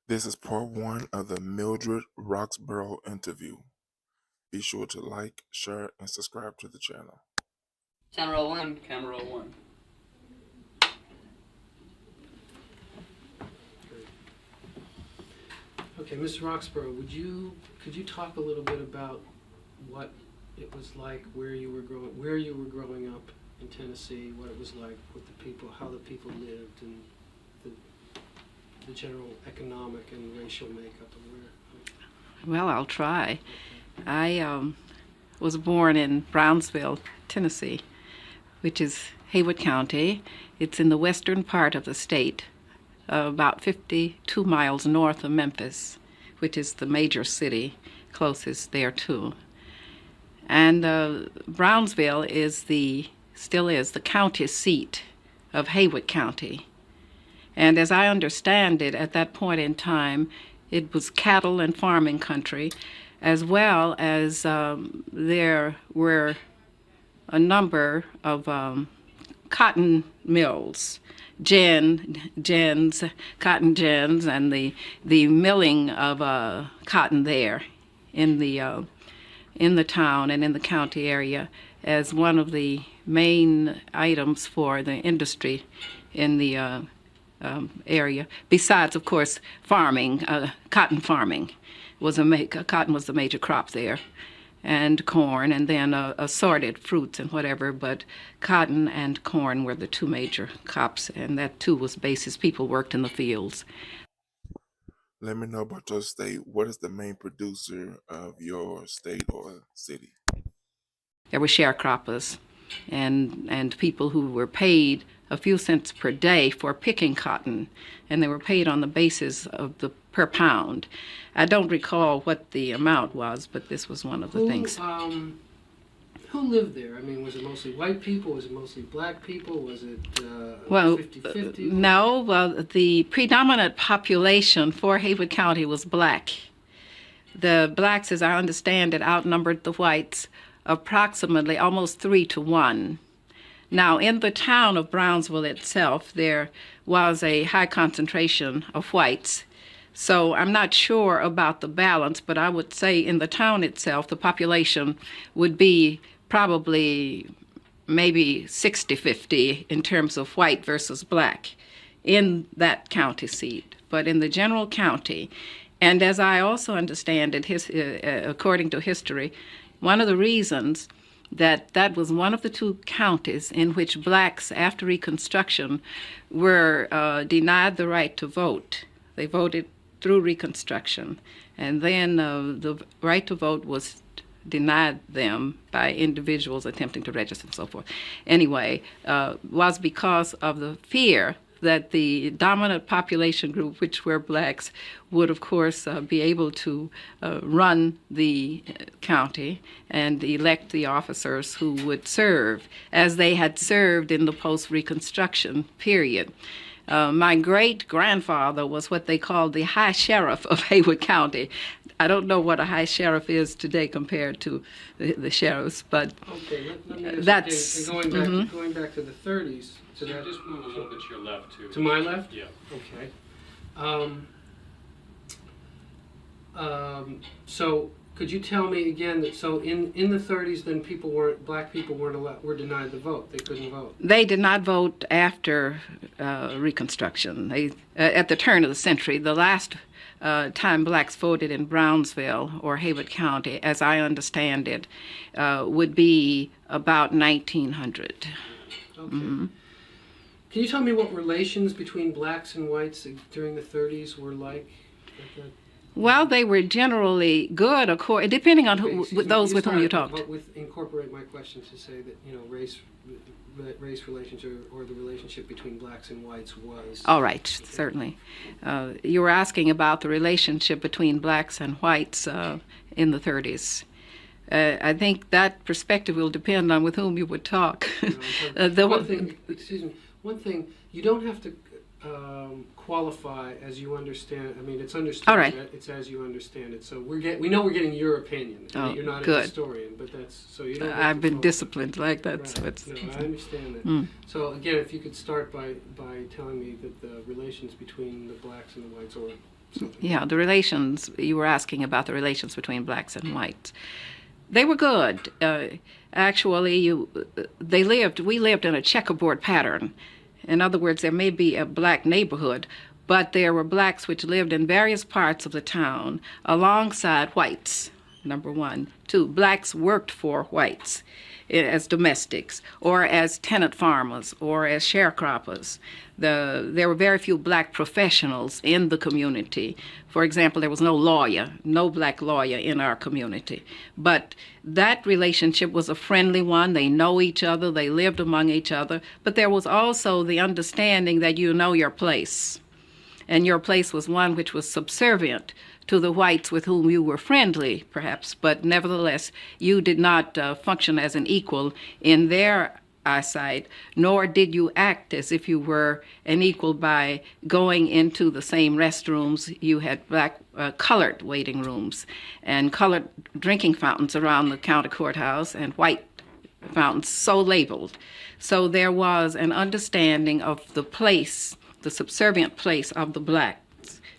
This is part one of the Mildred Roxborough interview. Be sure to like, share, and subscribe to the channel. Camera one, camera one. Okay, Mr. Roxborough, could you talk a little bit about what it was like where you were growing up in Tennessee, what it was like with the people, how the people lived, and the general economic and racial makeup of where? Well, I'll try. I was born in Brownsville, Tennessee, which is Haywood County. It's in the western part of the state, about 52 miles north of Memphis, which is the major city closest there too. And Brownsville still is the county seat of Haywood County. And as I understand it, at that point in time, it was cattle and farming country, as well as there were a number of cotton mills, cotton gins, and the milling of cotton there in the town and in the county area as one of the main items for the industry in the area. Besides, of course, farming, cotton farming cotton was the major crop there, and corn, and then assorted fruits and whatever, but cotton and corn were the two major crops, and that too was basis. People worked in the fields. Let me know about your state. What is the main producer of your state or city? There were sharecroppers and people who were paid a few cents per day for picking cotton, and they were paid on the basis of the per pound. I don't recall what the amount was, but this was one of the things. Who lived there? I mean, was it mostly white people? Was it mostly black people? Was it 50-50? No. Well, the predominant population for Haywood County was black. The blacks, as I understand it, outnumbered the whites approximately almost 3 to 1. Now, in the town of Brownsville itself, there was a high concentration of whites. So I'm not sure about the balance, but I would say in the town itself, the population would be probably maybe 60-50 in terms of white versus black in that county seat. But in the general county, and as I also understand it, according to history, one of the reasons that was one of the two counties in which blacks after Reconstruction were denied the right to vote. They voted through Reconstruction, and then the right to vote was denied them by individuals attempting to register and so forth. Anyway, was because of the fear that the dominant population group, which were blacks, would of course be able to run the county and elect the officers who would serve as they had served in the post-Reconstruction period. My great-grandfather was what they called the high sheriff of Haywood County. I don't know what a high sheriff is today compared to the sheriffs, but okay, let me ask that's... going back to the 30s. So just move a little bit to your left, too. To my left? Yeah. Okay. So could you tell me again that so in the 30s then black people were denied the vote. They couldn't vote. They did not vote after Reconstruction. At the turn of the century, the last time blacks voted in Brownsville or Haywood County, as I understand it, would be about 1900. Okay. Mm-hmm. Can you tell me what relations between blacks and whites during the 30s were like? Well, they were generally good, depending on those with whom you talked. Incorporate my question to say that race relations or the relationship between blacks and whites was. All right, certainly. You were asking about the relationship between blacks and whites in the 30s. I think that perspective will depend on with whom you would talk. One thing, you don't have to qualify as you understand. I mean, it's understood. All right. It's as you understand it. So we know we're getting your opinion. You're not a historian, but that's so you don't. I've been disciplined like that. Right. So it's, no, I understand that. So again, if you could start by telling me that the relations between the blacks and the whites, or Yeah, the relations, you were asking about the relations between blacks and whites. They were good. Actually, we lived in a checkerboard pattern. In other words, there may be a black neighborhood, but there were blacks which lived in various parts of the town alongside whites, number one. Two, blacks worked for whites as domestics or as tenant farmers or as sharecroppers. There were very few black professionals in the community. For example, there was no black lawyer in our community. But that relationship was a friendly one. They know each other, they lived among each other, but there was also the understanding that you know your place. And your place was one which was subservient to the whites with whom you were friendly, perhaps, but nevertheless, you did not function as an equal in their eyesight, nor did you act as if you were an equal by going into the same restrooms. You had colored waiting rooms and colored drinking fountains around the county courthouse and white fountains so labeled. So there was an understanding of the place, the subservient place of the blacks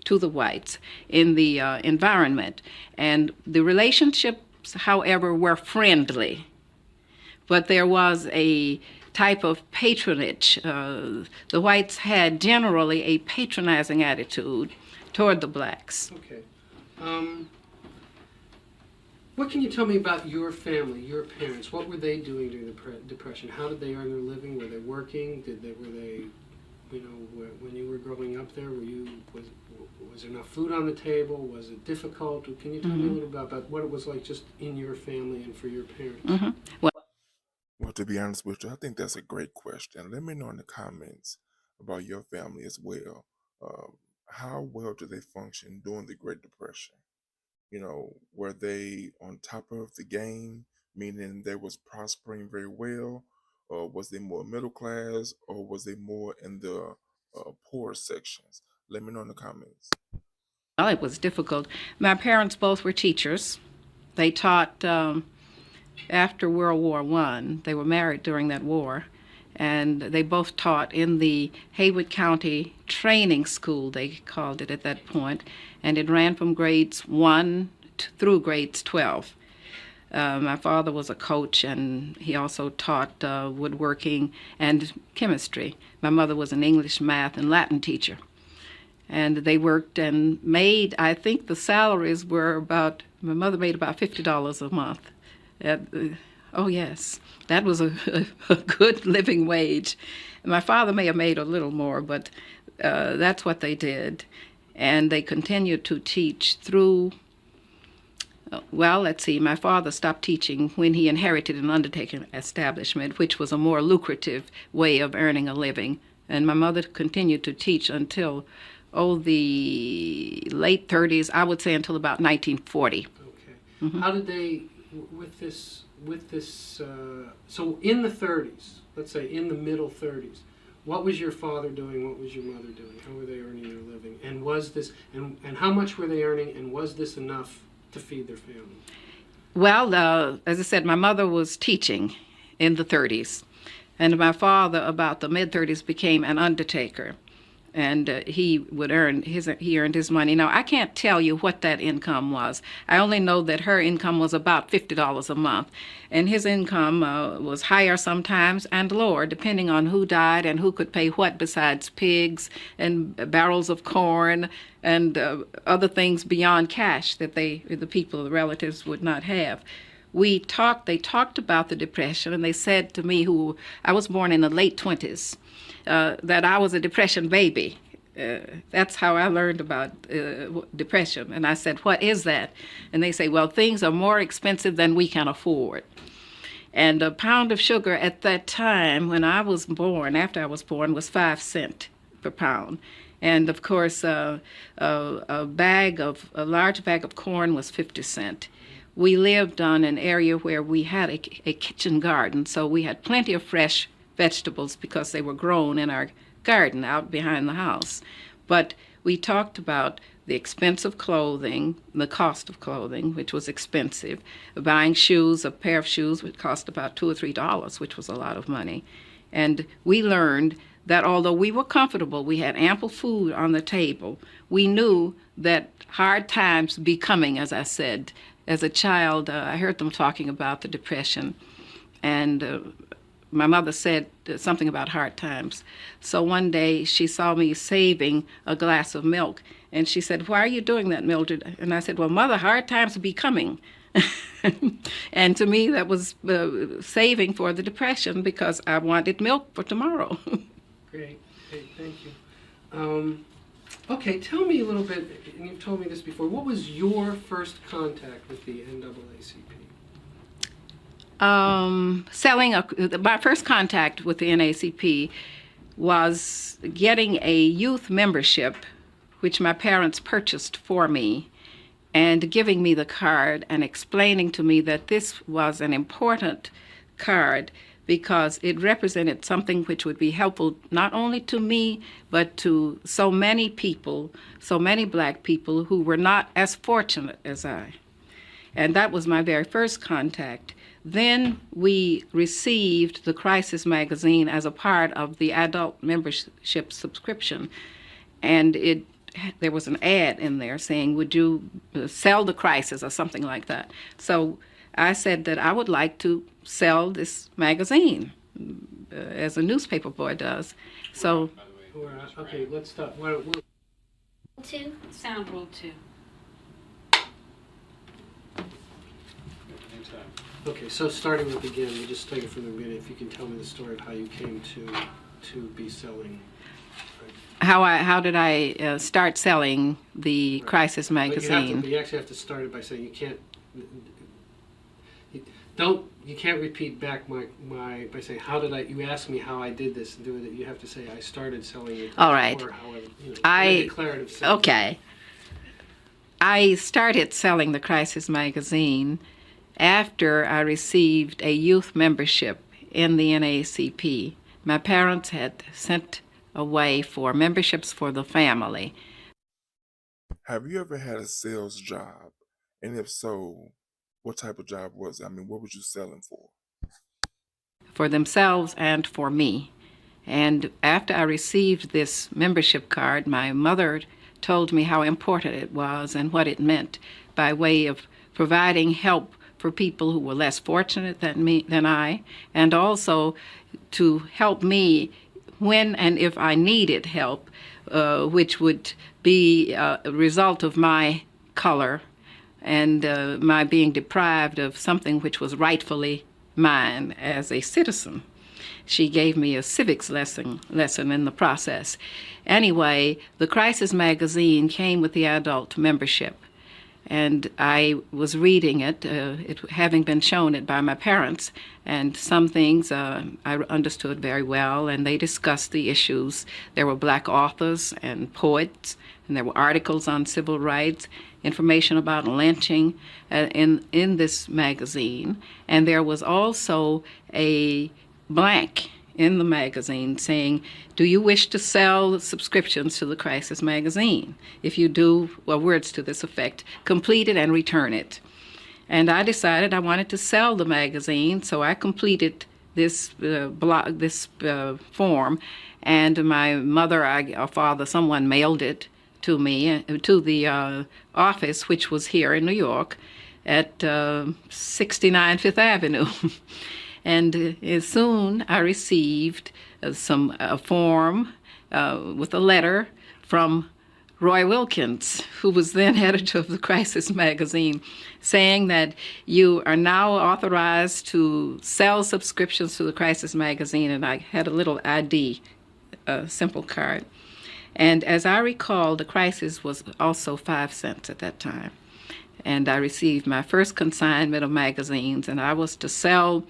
to the whites in the environment. And the relationships, however, were friendly. But there was a type of patronage. The whites had generally a patronizing attitude toward the blacks. Okay. What can you tell me about your family, your parents? What were they doing during the Depression? How did they earn their living? Were they working? Were they, when you were growing up there, was there enough food on the table? Was it difficult? Can you tell me a little about what it was like just in your family and for your parents? Mm-hmm. Well, to be honest with you, I think that's a great question. Let me know in the comments about your family as well. How well do they function during the Great Depression? Were they on top of the game, meaning they was prospering very well, or was they more middle class, or was they more in the poor sections? Let me know in the comments. Well, it was difficult. My parents both were teachers. They taught after World War I. They were married during that war, and they both taught in the Haywood County Training School, they called it at that point, and it ran from grades 1 through grades 12. My father was a coach, and he also taught woodworking and chemistry. My mother was an English, math, and Latin teacher. And they worked and made, I think the salaries were my mother made about $50 a month. Oh, yes, that was a good living wage. My father may have made a little more, but that's what they did. And they continued to teach through, well, let's see, my father stopped teaching when he inherited an undertaker establishment, which was a more lucrative way of earning a living. And my mother continued to teach until, the late 30s, I would say until about 1940. Okay. Mm-hmm. How did they, so in the 30s, let's say in the middle 30s, what was your father doing? What was your mother doing? How were they earning their living? And was this, and how much were they earning? And was this enough to feed their family? Well, as I said, my mother was teaching in the 30s, and my father, about the mid-30s, became an undertaker. And he earned his money. Now, I can't tell you what that income was. I only know that her income was about $50 a month. And his income was higher sometimes and lower, depending on who died and who could pay what besides pigs and barrels of corn and other things beyond cash that the people, the relatives, would not have. They talked about the Depression, and they said to me, I was born in the late 20s, that I was a Depression baby. That's how I learned about Depression. And I said, what is that? And they say, well, things are more expensive than we can afford. And a pound of sugar at that time, when I was born, after I was born, was 5 cents per pound. And of course, a large bag of corn was 50 cents. We lived on an area where we had a kitchen garden, so we had plenty of fresh vegetables because they were grown in our garden out behind the house. But we talked about the expense of clothing, the cost of clothing, which was expensive. Buying shoes, a pair of shoes would cost about $2 or $3, which was a lot of money. And we learned that although we were comfortable, we had ample food on the table, we knew that hard times would be coming, as I said. As a child, I heard them talking about the Depression, and my mother said something about hard times. So one day she saw me saving a glass of milk, and she said, "Why are you doing that, Mildred?" And I said, "Well, Mother, hard times will be coming." And to me, that was saving for the Depression because I wanted milk for tomorrow. Great, thank you. Okay, tell me a little bit, and you've told me this before, what was your first contact with the NAACP? My first contact with the NAACP was getting a youth membership, which my parents purchased for me, and giving me the card and explaining to me that this was an important card because it represented something which would be helpful not only to me, but to so many people, so many black people who were not as fortunate as I. And that was my very first contact. Then we received the Crisis magazine as a part of the adult membership subscription, and there was an ad in there saying, "Would you sell the Crisis?" or something like that. So I said that I would like to sell this magazine, as a newspaper boy does. So, Okay, let's stop. Two. Sound rule 2. Anytime. Okay, so starting with the beginning, we'll just take it from the beginning. If you can tell me the story of how you came to be selling. how did I start selling the Crisis magazine? But you actually have to start it by saying you can't repeat back my by saying you asked me how I did this and do it. You have to say I started selling it. All right. Or however, in a declarative sense. Okay. I started selling the Crisis magazine after I received a youth membership in the NAACP. My parents had sent away for memberships for the family. Have you ever had a sales job? And if so, what type of job was it? I mean, what was you selling for? For themselves and for me. And after I received this membership card, my mother told me how important it was and what it meant by way of providing help for people who were less fortunate than I, and also to help me when and if I needed help, which would be a result of my color and my being deprived of something which was rightfully mine as a citizen. She gave me a civics lesson in the process. Anyway, the Crisis magazine came with the adult membership, and I was reading it, having been shown it by my parents, and some things I understood very well, and they discussed the issues. There were black authors and poets, and there were articles on civil rights, information about lynching in this magazine, and there was also a blank in the magazine saying, "Do you wish to sell subscriptions to the Crisis magazine? If you do," well, words to this effect, "complete it and return it." And I decided I wanted to sell the magazine, so I completed this form, and my mother or father, someone mailed it to me, to the office, which was here in New York at 69 Fifth Avenue. And soon I received a form with a letter from Roy Wilkins, who was then editor of the Crisis magazine, saying that you are now authorized to sell subscriptions to the Crisis magazine. And I had a little ID, simple card. And as I recall, the Crisis was also 5 cents at that time. And I received my first consignment of magazines, and I was to sell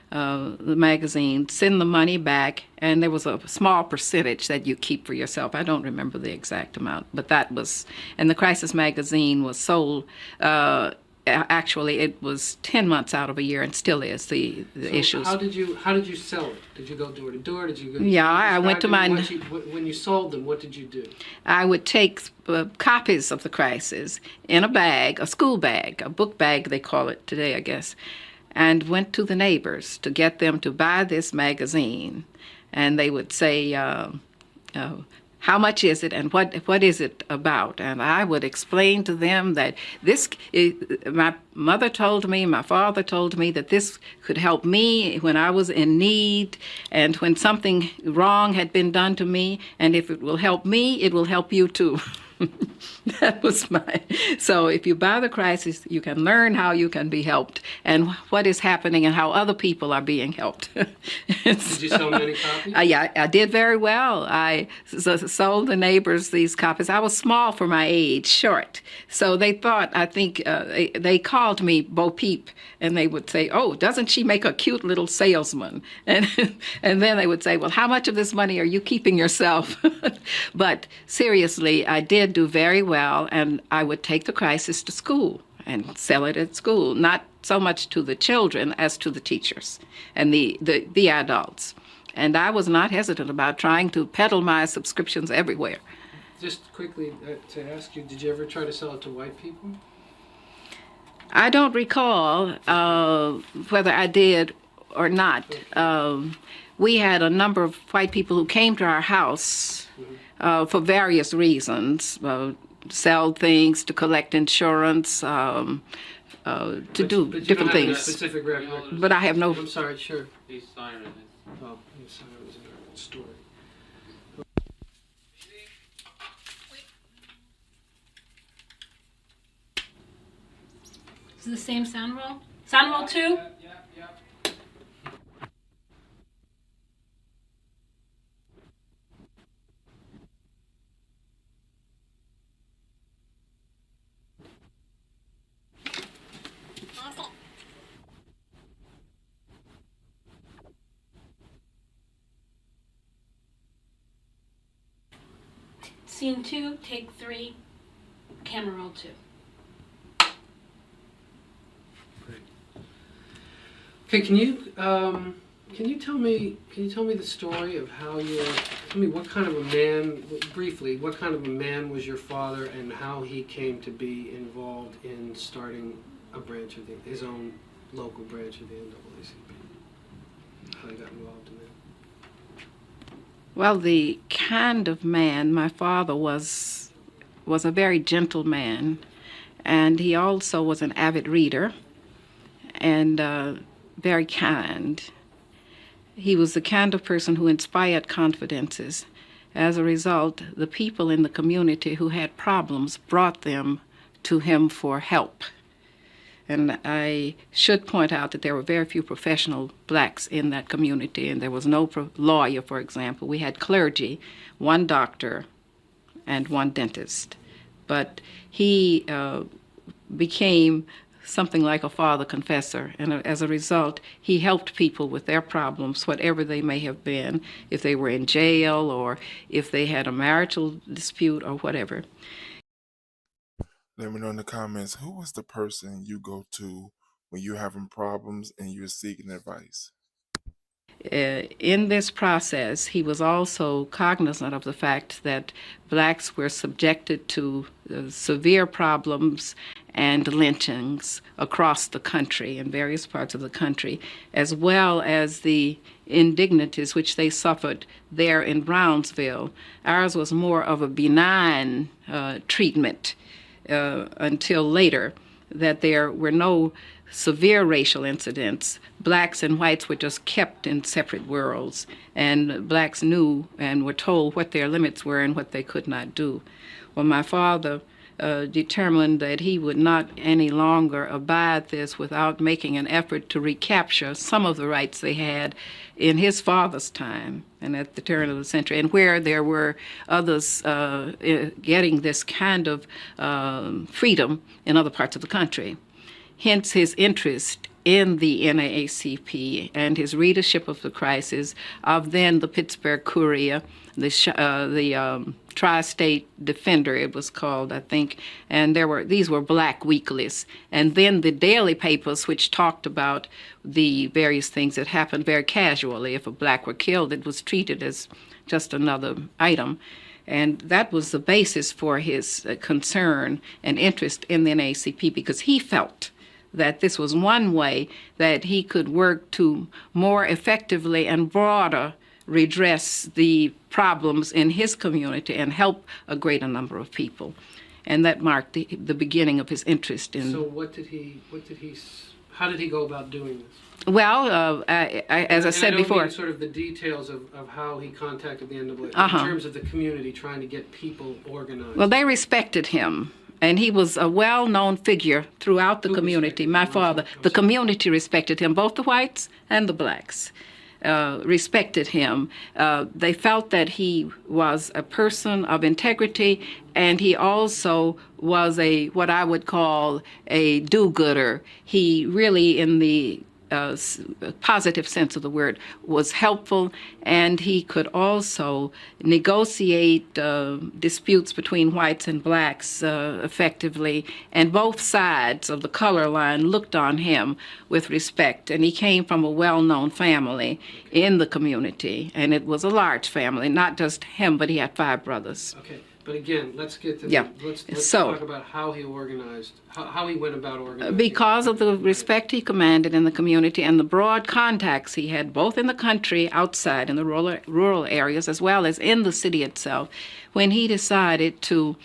the magazine, send the money back, and there was a small percentage that you keep for yourself. I don't remember the exact amount, but that was, and the Crisis magazine was sold, actually it was 10 months out of a year and still is, the issues. How did you sell it? Did you go door to door? Did you go? Yeah, I went to my... When you sold them, what did you do? I would take copies of the Crisis in a bag, a school bag, a book bag they call it today, I guess, and went to the neighbors to get them to buy this magazine. and they would say, how much is it and what is it about? And I would explain to them that my mother told me, my father told me that this could help me when I was in need and when something wrong had been done to me, and if it will help me, it will help you too. That was so if you buy the crisis, you can learn how you can be helped and what is happening and how other people are being helped. Did you sell many copies? Yeah, I did very well. I sold the neighbors these copies. I was small for my age, short. So they thought, I think, they called me Bo Peep, and they would say, oh, doesn't she make a cute little salesman? And then they would say, well, how much of this money are you keeping yourself? But seriously, I did do very well, and I would take the crisis to school and sell it at school, not so much to the children as to the teachers and the adults. And I was not hesitant about trying to peddle my subscriptions everywhere. Just quickly to ask you, did you ever try to sell it to white people? I don't recall whether I did or not. We had a number of white people who came to our house for various reasons, sell things, to collect insurance, to do But you different don't have a things. specific recollection. But I have no. I'm sorry, sure. These sirens. Oh, I'm sorry, it was in our story. Is it the same sound roll? Sound roll 2? Scene 2, take 3, camera roll 2. Okay, can you tell me the story of how tell me what kind of a man, briefly, what kind of a man was your father and how he came to be involved in starting a branch of his own local branch of the NAACP? How he got involved in that? Well, the kind of man my father was a very gentle man, and he also was an avid reader and very kind. He was the kind of person who inspired confidences. As a result, the people in the community who had problems brought them to him for help. And I should point out that there were very few professional blacks in that community, and there was no lawyer, for example. We had clergy, one doctor, and one dentist. But he became something like a father confessor, and as a result, he helped people with their problems, whatever they may have been, if they were in jail or if they had a marital dispute or whatever. Let me know in the comments, who was the person you go to when you're having problems and you're seeking advice? In this process, he was also cognizant of the fact that blacks were subjected to severe problems and lynchings across the country, in various parts of the country, as well as the indignities which they suffered there in Brownsville. Ours was more of a benign treatment until later, that there were no severe racial incidents. Blacks and whites were just kept in separate worlds, and blacks knew and were told what their limits were and what they could not do. Well, my father determined that he would not any longer abide this without making an effort to recapture some of the rights they had in his father's time and at the turn of the century, and where there were others getting this kind of freedom in other parts of the country. Hence his interest in the NAACP and his readership of the crisis of then the Pittsburgh Courier, the Tri-State Defender, it was called, I think, and these were black weeklies, and then the daily papers which talked about the various things that happened very casually. If a black were killed, it was treated as just another item. And that was the basis for his concern and interest in the NAACP, because he felt that this was one way that he could work to more effectively and broader redress the problems in his community and help a greater number of people. And that marked the beginning of his interest in. So how did he go about doing this? Well, as I said before. I don't mean sort of the details of how he contacted the NAACP, Uh-huh. in terms of the community trying to get people organized. Well, they respected him, and he was a well-known figure throughout the Who community. respected My him? father, the community respected him, both the whites and the blacks. Respected him. They felt that he was a person of integrity, and he also was what I would call a do-gooder. He really, in the positive sense of the word, was helpful, and he could also negotiate disputes between whites and blacks effectively, and both sides of the color line looked on him with respect. And he came from a well-known family in the community, and it was a large family, not just him, but he had 5 brothers. Okay, but again, let's get to let's So, talk about how he organized, how he went about organizing. Because of the respect he commanded in the community and the broad contacts he had both in the country, outside in the rural areas, as well as in the city itself, when he decided to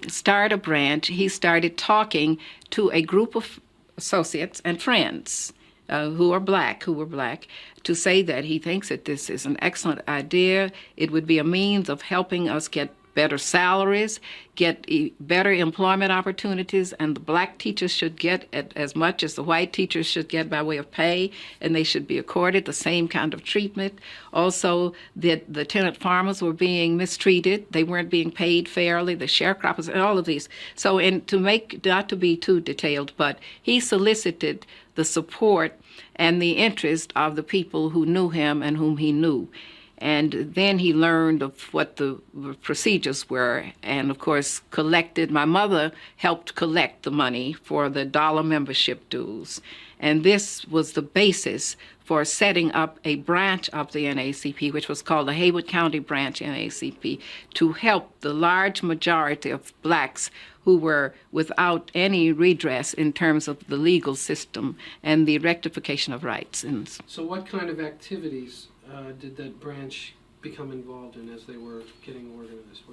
start a branch, he started talking to a group of associates and friends who were black, to say that he thinks that this is an excellent idea. It would be a means of helping us get better salaries, get better employment opportunities, and the black teachers should get as much as the white teachers should get by way of pay, and they should be accorded the same kind of treatment. Also, that the tenant farmers were being mistreated. They weren't being paid fairly, the sharecroppers, and all of these. So, not to be too detailed, but he solicited the support and the interest of the people who knew him and whom he knew. And then he learned of what the procedures were, and of course my mother helped collect the money for the dollar membership dues. And this was the basis for setting up a branch of the NAACP, which was called the Haywood County Branch NAACP, to help the large majority of blacks who were without any redress in terms of the legal system and the rectification of rights. So what kind of activities did that branch become involved in as they were getting organized?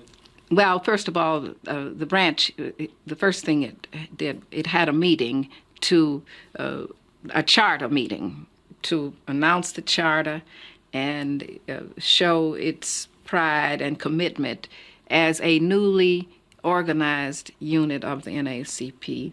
Well, first of all, the branch, the first thing it did, it had a meeting a charter meeting to announce the charter and show its pride and commitment as a newly organized unit of the NAACP.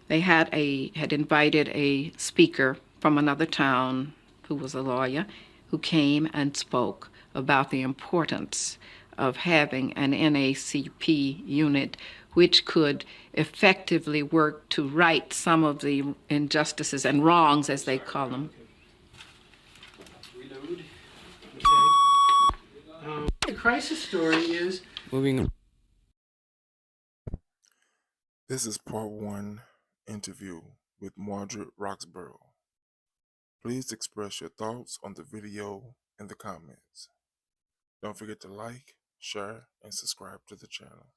They had invited a speaker from another town who was a lawyer, who came and spoke about the importance of having an NAACP unit which could effectively work to right some of the injustices and wrongs, as they call them. Reload. Okay. The crisis story is moving. This is part 1 interview with Mildred Roxborough. Please express your thoughts on the video in the comments. Don't forget to like, share, and subscribe to the channel.